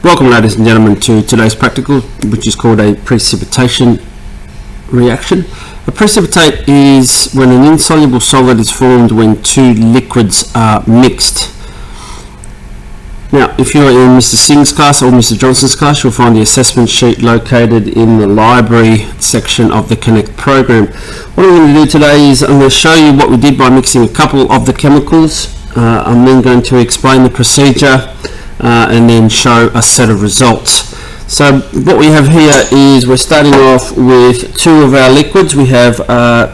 Welcome, ladies and gentlemen, to today's practical, which is called a precipitation reaction. A precipitate is when an insoluble solid is formed when two liquids are mixed. Now, if you're in Mr. Singh's class or Mr. Johnson's class, you'll find the assessment sheet located in the library section of the Connect program. What I'm going to do today is I'm going to show you what we did by mixing a couple of the chemicals. I'm then going to explain the procedure and then show a set of results. So what we have here is we're starting off with two of our liquids. We have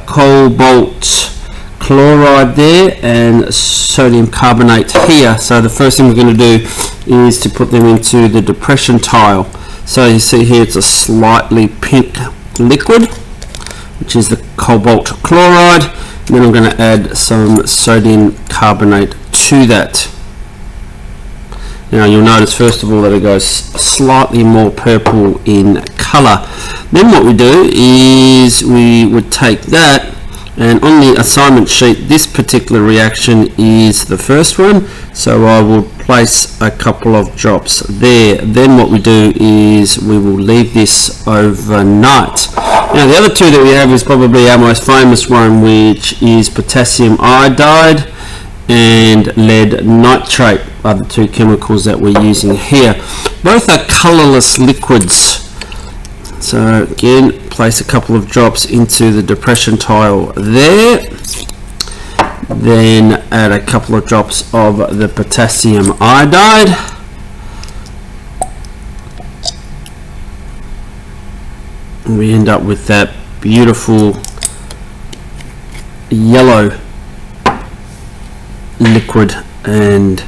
cobalt chloride there and sodium carbonate here. So the first thing we're going to do is to put them into the depression tile. So you see here it's a slightly pink liquid, which is the cobalt chloride, and then I'm going to add some sodium carbonate to that. Now you'll notice first of all that it goes slightly more purple in colour. Then what we do is we would take that, and on the assignment sheet this particular reaction is the first one, so I will place a couple of drops there. Then what we do is we will leave this overnight. Now the other two that we have is probably our most famous one, which is potassium iodide and lead nitrate are the two chemicals that we're using here. Both are colourless liquids. So again, place a couple of drops into the depression tile there. Then add a couple of drops of the potassium iodide. And we end up with that beautiful yellow liquid and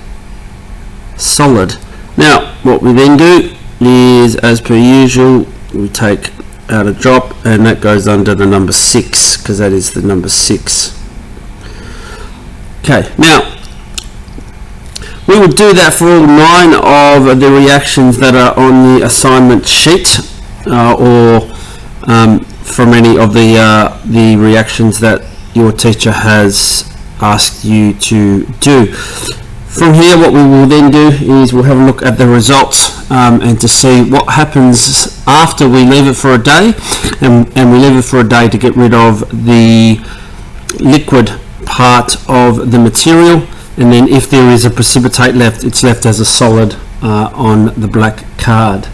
solid. Now what we then do is, as per usual, we take out a drop and that goes under the number 6 because that is the number 6. Okay, now we will do that for all 9 of the reactions that are on the assignment sheet or from any of the reactions that your teacher has asked you to do. From here what we will then do is we'll have a look at the results and to see what happens after we leave it for a day, and we leave it for a day to get rid of the liquid part of the material, and then if there is a precipitate left, it's left as a solid on the black card.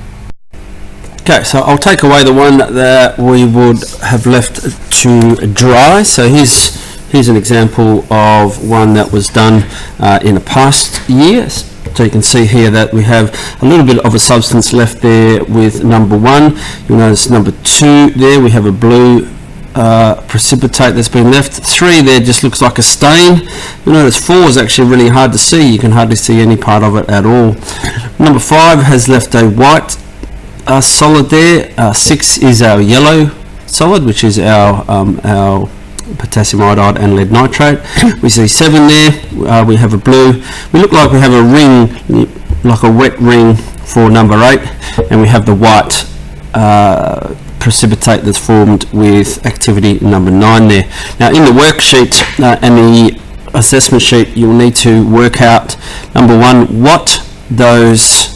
Okay, so I'll take away the one that we would have left to dry. So here's an example of one that was done in a past year. So you can see here that we have a little bit of a substance left there with number 1. You'll notice number 2 there, we have a blue precipitate that's been left. 3 there just looks like a stain. You'll notice 4 is actually really hard to see. You can hardly see any part of it at all. Number 5 has left a white solid there. 6 is our yellow solid, which is our potassium iodide and lead nitrate. We see 7 there. We have a blue. We look like we have a ring, like a wet ring for number 8, and we have the white precipitate that's formed with activity number 9 there. Now in the worksheet and the assessment sheet, you'll need to work out, number 1, what those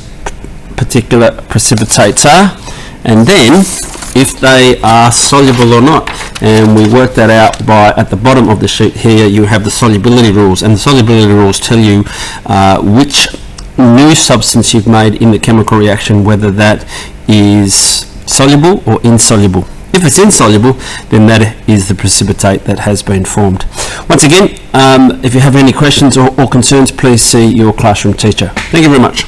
particular precipitates are, and then if they are soluble or not, and we work that out by, at the bottom of the sheet here you have the solubility rules, and the solubility rules tell you which new substance you've made in the chemical reaction, whether that is soluble or insoluble. If it's insoluble, then that is the precipitate that has been formed. Once again, if you have any questions or concerns, please see your classroom teacher. Thank you very much.